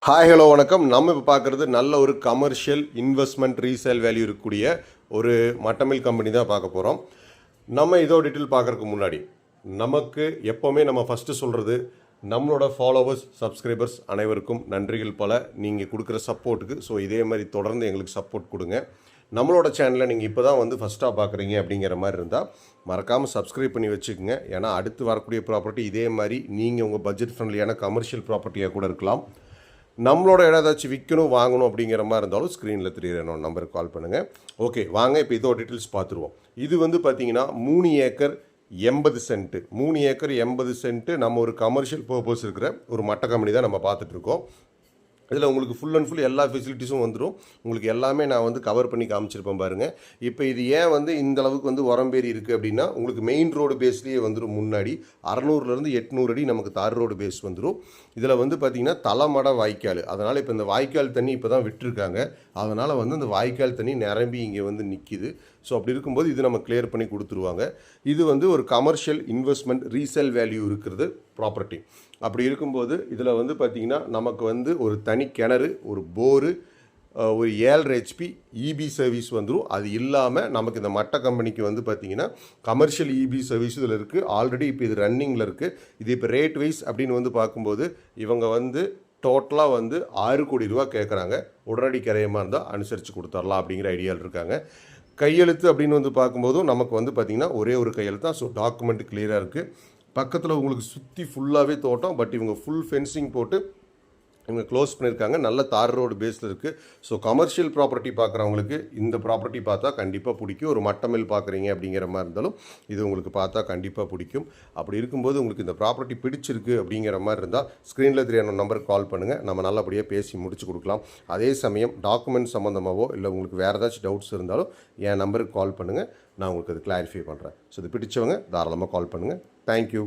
Hi hello வணக்கம். நம்ம இப்போ பார்க்குறது நல்ல ஒரு கமர்ஷியல் இன்வெஸ்ட்மெண்ட் ரீசேல் வேல்யூ இருக்கக்கூடிய ஒரு மட்டமில் கம்பெனி தான் பார்க்க போகிறோம். நம்ம இதோ டீட்டெயில் பார்க்குறதுக்கு முன்னாடி நமக்கு எப்போவுமே நம்ம ஃபஸ்ட்டு சொல்கிறது நம்மளோட ஃபாலோவர்ஸ் சப்ஸ்கிரைபர்ஸ் அனைவருக்கும் நன்றிகள் பல. நீங்கள் கொடுக்குற சப்போர்ட்டுக்கு. ஸோ இதே மாதிரி தொடர்ந்து எங்களுக்கு சப்போர்ட் கொடுங்க. நம்மளோட சேனலை நீங்கள் இப்போ தான் ஃபஸ்ட்டாக பார்க்குறீங்க அப்படிங்கிற மாதிரி இருந்தால் மறக்காமல் சப்ஸ்கிரைப் பண்ணி வச்சுக்கோங்க. ஏன்னா அடுத்து வரக்கூடிய ப்ராப்பர்ட்டி இதே மாதிரி நீங்கள் உங்கள் பட்ஜெட் ஃப்ரெண்ட்லியான கமர்ஷியல் ப்ராப்பர்ட்டியாக கூட இருக்கலாம். நம்மளோட இடம் ஏதாச்சும் விற்கணும் வாங்கணும் அப்படிங்கிற மாதிரி இருந்தாலும் ஸ்க்ரீனில் தெரியுற என்னோட நம்பருக்கு கால் பண்ணுங்கள். ஓகே வாங்க இப்போ இதோட டீட்டெயில்ஸ் பார்த்துருவோம். இது பார்த்தீங்கன்னா 3 ஏக்கர் 80 சென்ட்டு 3 ஏக்கர் 80 சென்ட்டு நம்ம ஒரு கமர்ஷியல் பர்பஸ் இருக்கிற ஒரு மட்ட கம்பெனி தான் நம்ம பார்த்துட்ருக்கோம். இதில் உங்களுக்கு ஃபுல் அண்ட் ஃபுல் எல்லா ஃபெசிலிட்டிஸும் வந்துடும். உங்களுக்கு எல்லாமே நான் கவர் பண்ணி காமிச்சிருப்பேன் பாருங்கள். இப்போ இது ஏன் இந்த அளவுக்கு உரம்பேறி இருக்குது அப்படின்னா, உங்களுக்கு மெயின் ரோடு பேஸ்லேயே வந்துடும். முன்னாடி 600லேருந்து 800 அடி நமக்கு தார் ரோடு பேஸ் வந்துடும். இதில் பார்த்தீங்கன்னா தலைமட வாய்க்கால். அதனால் இப்போ இந்த வாய்க்கால் தண்ணி இப்போ தான் விட்டுருக்காங்க. அதனால் அந்த வாய்க்கால் தண்ணி நிரம்பி இங்கே நிற்கிது. ஸோ அப்படி இருக்கும்போது இது நம்ம கிளியர் பண்ணி கொடுத்துருவாங்க. இது ஒரு கமர்ஷியல் இன்வெஸ்ட்மெண்ட் ரீசேல் வேல்யூ இருக்கிறது ப்ராப்பர்ட்டி. அப்படி இருக்கும்போது இதில் பார்த்திங்கன்னா நமக்கு ஒரு தனி கிணறு, ஒரு போரு, ஒரு 7.5 HP இபி சர்வீஸ் வந்துடும். அது இல்லாமல் நமக்கு இந்த மட்ட கம்பெனிக்கு பார்த்திங்கன்னா கமர்ஷியல் இபி சர்வீஸ் இதில் இருக்குது. ஆல்ரெடி இப்போ இது ரன்னிங்கில் இருக்குது. இது இப்போ ரேட் வைஸ் அப்படின்னு பார்க்கும்போது இவங்க டோட்டலாக 6 கோடி ரூபா கேட்குறாங்க. உடனடி கிரையமாக இருந்தால் அனுசரித்து கொடுத்துடலாம் அப்படிங்கிற ஐடியாவில் இருக்காங்க. கையெழுத்து அப்படின்னு பார்க்கும்போதும் நமக்கு பார்த்திங்கன்னா ஒரே ஒரு கையெழுத்து தான். ஸோ டாக்குமெண்ட் கிளியராக இருக்குது. பக்கத்தில் உங்களுக்கு சுற்றி ஃபுல்லாகவே தோட்டம். பட் இவங்க ஃபுல் ஃபென்சிங் போட்டு இவங்க க்ளோஸ் பண்ணியிருக்காங்க. நல்ல தார் ரோடு பேஸில் இருக்குது. ஸோ கமர்ஷியல் ப்ராப்பர்ட்டி பார்க்குறவங்களுக்கு இந்த ப்ராப்பர்ட்டி பார்த்தா கண்டிப்பாக பிடிக்கும். ஒரு மட்டமில் பார்க்குறீங்க அப்படிங்கிற மாதிரி இருந்தாலும் இது உங்களுக்கு பார்த்தா கண்டிப்பாக பிடிக்கும். அப்படி இருக்கும்போது உங்களுக்கு இந்த ப்ராப்பர்ட்டி பிடிச்சிருக்கு அப்படிங்கிற மாதிரி இருந்தால் ஸ்க்ரீனில் தெரியாத நம்பருக்கு கால் பண்ணுங்கள். நம்ம நல்லபடியாக பேசி முடிச்சு கொடுக்கலாம். அதே சமயம் டாக்குமெண்ட் சம்மந்தமாகவோ இல்லை உங்களுக்கு வேறு ஏதாச்சும் டவுட்ஸ் இருந்தாலும் என் நம்பருக்கு கால் பண்ணுங்கள். நான் உங்களுக்கு அது கிளாரிஃபை பண்ணுறேன். ஸோ இது பிடிச்சவங்க தாராளமாக கால் பண்ணுங்கள். தேங்க்யூ.